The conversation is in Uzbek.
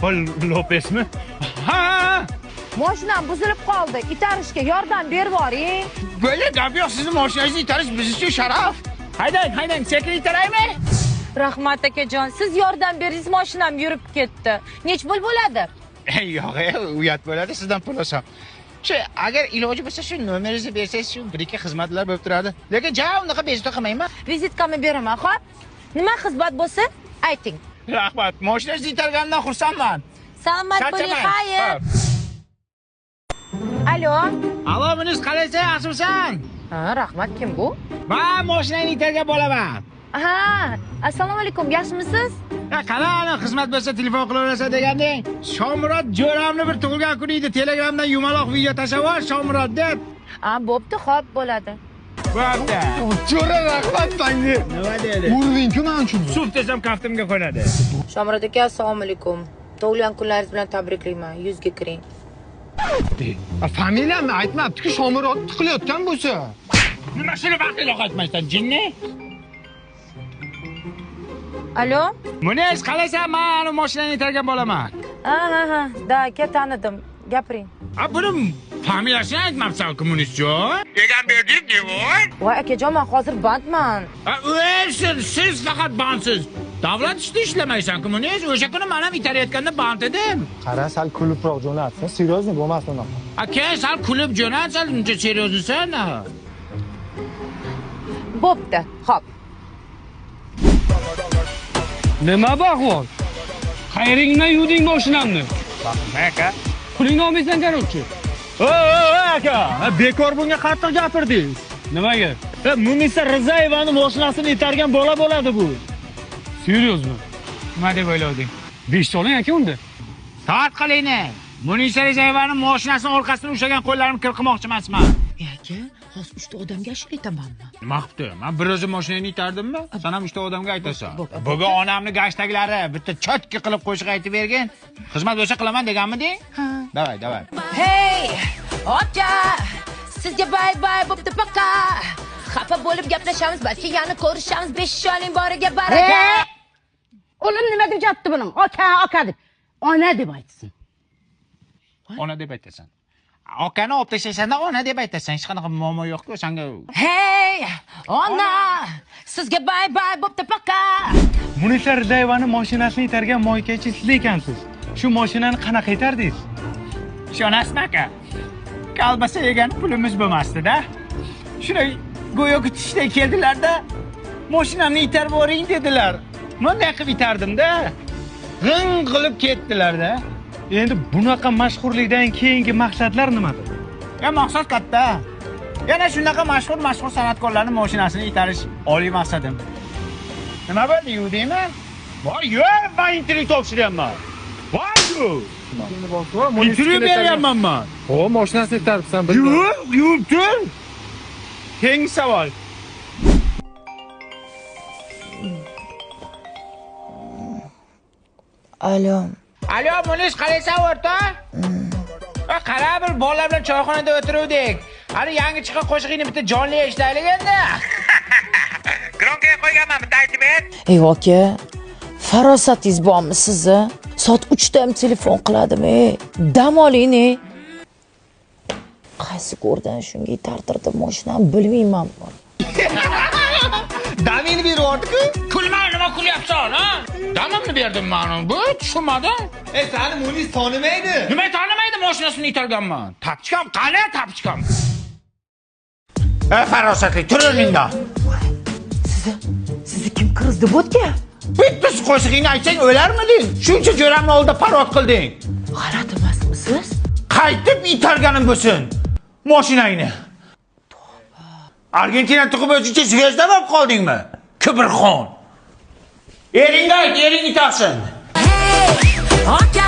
Jennifer Lopezmi? Ha! Mashinam buzilib qoldi. Itarishga yordam berib yuboring. Böyle gap yo'q, sizni mashinangizni itarish biz uchun sharaf. Haydang, sekin itaraymi? Rahmat akajon, siz yordam beringiz, mashinam yurib ketdi. Nech pul bo'ladi? Yo'q, uyat bo'ladi, sizdan pul olsam. Agar iloji bo'lsa shu nomeringizni bersangiz, shu bir-ikki xizmatlar bo'lib turadi. Lekin unaqa bezovta qilmayman. Vizitkamni beraman, xo'p? Nima xizmat bo'lsa, ayting. Rahmat, mashinangizni itarganimdan xursandman. Salomat bo'ling, xayr. Alo. Alo, Munis, qalaysan, yaxshimisan? Ha, rahmat, kim bu? Men mashinangni itargan bo'laman. Ha, assalomu alaykum, yaxshimisiz? Qani xizmat bo'lsa telefon qilaverasiz deganding. Shomurod jo'ramni bir tug'ilgan kuni edi, Telegramdan yumaloq video tashlab yubor, Shomurod deb. Ha, bo'pti, xo'p, bo'ladi. Bo'pti. Jo'ra rahmat senga. Nima dedi? Urding-ku men uchun. Suv desam kaftimga qo'nadi. Shomurod aka, assalomu alaykum. Tug'ilgan kunlaringiz bilan tabriklayman. Yuzga kiring. Familiyamni aytmabdi-ku, Shomurod tiqilayotgan bo'lsa. Nima shuni vaqtida aytmaysan, jinni? Alo? Munis, qalaysan? Men mashinani itargan bo'laman. Ha, da, aka tanidim. Gapiring. Buni familiyasini aytmabsan-ku, Munisjon? Egan berdik, devor. Voy akajon, men hozir bandman. O'lsin, siz faqat bandsiz. Davlat ishida ishlamaysan-ku, Munis. O'sha kuni men ham itarayotganda band edim. Qara, sal kulibroq jo'natsin, seryozni bo'lmasin unaqa. Aka, sal kulib jo'natsan, uncha seriozsan. Bo'pti, xo'p. Nima baqvon? Qayringdan yuding mashinamni. Aka. Pulingni olmaysan qaroqchi. Aka, bekor bunga qattiq gapirdingiz. Nimaga? Munisa Rizayevani mashinasini itargan bola bo'ladi bu. Seryozmi? Nima deb o'ylading? 5 soling aka unda. Toat qilingni. Munisa Rizayevani mashinasining orqasidan ushlagan qo'llarimni qirqmoqchi emasman. Aka, hozir 3 ta odamga ashir aytamanmi? Nima qilibdi? Men bir o'zim mashinani itardimmi? Sen ham 3 ta odamga aytasan. Bugun onamni gashtaklari bitta chotka qilib qo'shiq aytib bergin. Xizmat bo'lsa qilaman deganmiding? Ha. Davay. Hey, aka, sizga bay bo'pti paka. Xafa bo'lib gaplashamiz, balki yana ko'rishamiz. 5 sholing boriga baraka. Oğlum nima deb jatdi buning? Aka deb. Ona deb aytsin. Ona deb aytasan. Akani olib tashlashanda ona deb aytasan. Hech qanaqa muammo yo'q-ku senga. Hey, ona, sizga bay bo'pti paka. Munisa Rizayevani mashinasini itargan moykachi siz ekansiz. Shu mashinani qanaqa itardingiz? Ishonasizmi aka? Kalbasa yegan pulimiz bo'lmasdi-da. Shuni go'yo kutishday keldilar-da. Mashinamni itarib boring dedilar. Bunday qilib itardim-da. G'ing qilib ketdilar-da. Endi bunaqa mashhurlikdan keyingi maqsadlar nimadir? Maqsad katta. Yana shunaqa mashhur san'atkorlarning mashinasini itarish oliy maqsadim. Nima bo'ldi, yudingmi? Voy, yo'q, men intervyu topshiryapman. Voy, intervyu beryapman men. O, mashinasini itaribsan, Yo'q, yuribdi. Keyingi savol. Alo, Munis, qalaysan o'rta? Qara bir bolalar bilan choyxonada o'tiruvdik. Hali yangi chiqqan qo'shig'ingni bitta jonli eshitaylik endi. Gronkaga qo'yganman, bitta aytib ber. Ey aka, farosatingiz bormi sizni? Soat 3 da ham telefon qiladimi? Dam oling-ne. Qaysi ko'rdan shunga itartirdim mashinani bilmayman. Damini berib-ku. Kulma, nima kulyapsan, ha? Damimni berdim men. Bu tushunmadim. Seni Munis tanimaydi. Nima tanimaydi, mashinasini itarganman. Tapchikam, qani tapchikam? Farosatli, tur o'rningdan. Sizni kim kirizdi bo'tga? Bitta qo'shig'ingni aytsang o'larmiding? Shuncha jo'ramni oldida parod qilding. G'alati emasmisiz? Qaytib itarganim bo'lsin. Mashinangni. Argentina tug'ib o'zingcha zvezda bo'lib qoldingmi? Kibrxon. Ering itarsin. Hey, aka.